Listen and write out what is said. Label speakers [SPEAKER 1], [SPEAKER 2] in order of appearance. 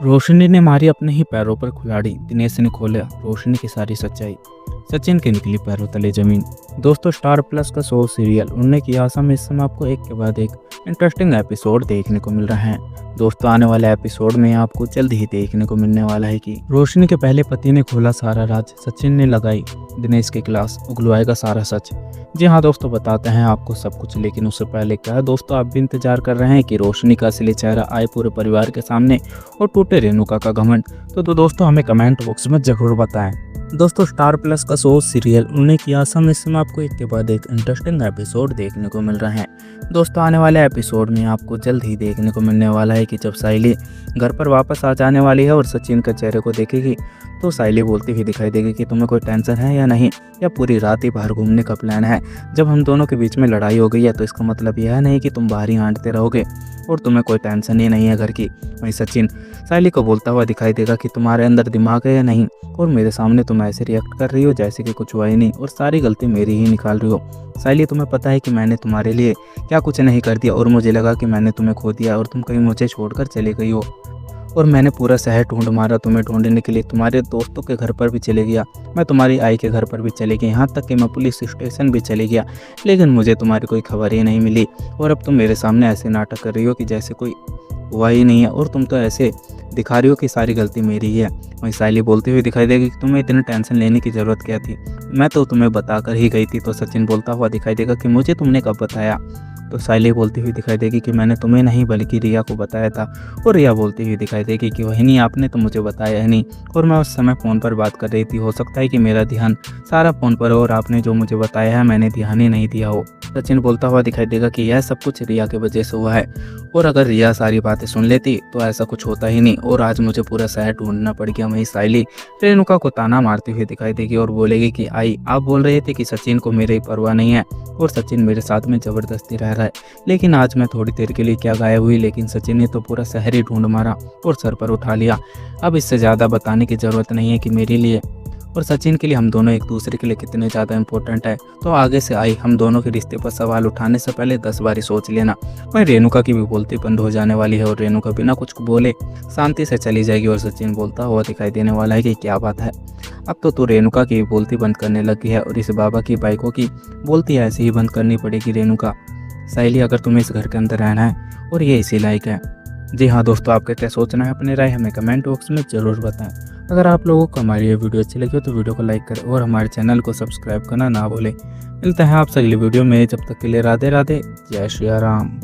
[SPEAKER 1] रोशनी ने मारी अपने ही पैरों पर कुल्हाड़ी। दिनेश ने खोला रोशनी की सारी सच्चाई। सचिन की निकली पैरों तले जमीन। दोस्तों, स्टार प्लस का शो सीरियल उड़ने की आशा में इस समय आपको एक के बाद एक इंटरेस्टिंग एपिसोड देखने को मिल रहे हैं। दोस्तों, आने वाले एपिसोड में आपको जल्द ही देखने को मिलने वाला है कि रोशनी के पहले पति ने खोला सारा राज, सचिन ने लगाई दिनेश के क्लास, उगलवाएगा सारा सच। जी हाँ दोस्तों, बताते हैं आपको सब कुछ, लेकिन उससे पहले क्या है दोस्तों, आप भी इंतजार कर रहे हैं कि रोशनी का असली चेहरा आए पूरे परिवार के सामने और टूटे रेणुका का घमंड। तो दोस्तों हमें कमेंट बॉक्स में जरूर बताएं। दोस्तों, स्टार प्लस का शो सीरियल उड़ने की आशा में इस समय आपको एक के बाद एक इंटरेस्टिंग एपिसोड देखने को मिल रहे हैं। दोस्तों, आने वाले एपिसोड में आपको जल्द ही देखने को मिलने वाला है कि जब साइली घर पर वापस आ जाने वाली है और सचिन के चेहरे को देखेगी तो साइली बोलती हुई दिखाई देगी कि तुम्हें कोई टेंशन है या नहीं, या पूरी रात ही बाहर घूमने का प्लान है। जब हम दोनों के बीच में लड़ाई हो गई है तो इसका मतलब यह नहीं कि तुम बाहर ही आंटते रहोगे और तुम्हें कोई टेंशन ही नहीं है घर की। वहीं सचिन साइली को बोलता हुआ दिखाई देगा कि तुम्हारे अंदर दिमाग है या नहीं, और मेरे सामने तुम ऐसे रिएक्ट कर रही हो जैसे कि कुछ हुआ ही नहीं और सारी गलती मेरी ही निकाल रही हो। साइली, तुम्हें पता है कि मैंने तुम्हारे लिए क्या कुछ नहीं कर दिया और मुझे लगा कि मैंने तुम्हें खो दिया और तुम कहीं मुझे छोड़कर चली गई हो। और मैंने पूरा शहर ढूंढ मारा तुम्हें ढूंढने के लिए, तुम्हारे दोस्तों के घर पर भी चले गया, मैं तुम्हारी आई के घर पर भी चले गई, यहाँ तक कि मैं पुलिस स्टेशन भी चले गया, लेकिन मुझे तुम्हारी कोई खबर ही नहीं मिली। और अब तुम मेरे सामने ऐसे नाटक कर रही हो कि जैसे कोई हुआ ही नहीं है, और तुम तो ऐसे दिखा रही हो कि सारी गलती मेरी ही है। वहीं साइली बोलती हुई दिखाई देगी कि तुम्हें इतनी टेंशन लेने की ज़रूरत क्या थी, मैं तो तुम्हें बताकर ही गई थी। तो सचिन बोलता हुआ दिखाई देगा कि मुझे तुमने कब बताया। तो साइली बोलती हुई दिखाई देगी कि मैंने तुम्हें नहीं बल्कि रिया को बताया था। और रिया बोलती हुई दिखाई देगी कि वही नहीं, आपने तो मुझे बताया ही नहीं, और मैं उस समय फ़ोन पर बात कर रही थी, हो सकता है कि मेरा ध्यान सारा फ़ोन पर हो और आपने जो मुझे बताया है मैंने ध्यान ही नहीं दिया हो। सचिन बोलता हुआ दिखाई देगा कि यह सब कुछ रिया की वजह से हुआ है, और अगर रिया सारी बातें सुन लेती तो ऐसा कुछ होता ही नहीं और आज मुझे पूरा शहर ढूंढना पड़ गया। वहीं साइली रेणुका को ताना मारती हुई दिखाई देगी और बोलेगी कि आई, आप बोल रहे थे कि सचिन को मेरी परवाह नहीं है और सचिन मेरे साथ में ज़बरदस्ती रह रहा है, लेकिन आज मैं थोड़ी देर के लिए क्या गायब हुई, लेकिन सचिन ने तो पूरा शहर ही ढूंढ मारा और सर पर उठा लिया। अब इससे ज़्यादा बताने की ज़रूरत नहीं है कि मेरे लिए और सचिन के लिए हम दोनों एक दूसरे के लिए कितने ज़्यादा इंपॉर्टेंट है। तो आगे से आई हम दोनों के रिश्ते पर सवाल उठाने से पहले 10 बार सोच लेना। वहीं रेणुका की भी बोलती बंद हो जाने वाली है और रेणुका बिना कुछ बोले शांति से चली जाएगी और सचिन बोलता हुआ दिखाई देने वाला है कि क्या बात है, अब तो तू रेणुका की बोलती बंद करने लगी है और इस बाबा की बाइकों की बोलती ऐसे ही बंद करनी पड़ेगी रेणुका। साइली, अगर तुम्हें इस घर के अंदर रहना है और ये इसी लायक है। जी हाँ दोस्तों, आपका क्या सोचना है, अपनी राय हमें कमेंट बॉक्स में ज़रूर बताएं। अगर आप लोगों को हमारी ये वीडियो अच्छी लगी हो तो वीडियो को लाइक करें और हमारे चैनल को सब्सक्राइब करना ना भूलें। मिलते हैं आपसे अगली वीडियो में, जब तक के लिए राधे राधे, जय श्री राम।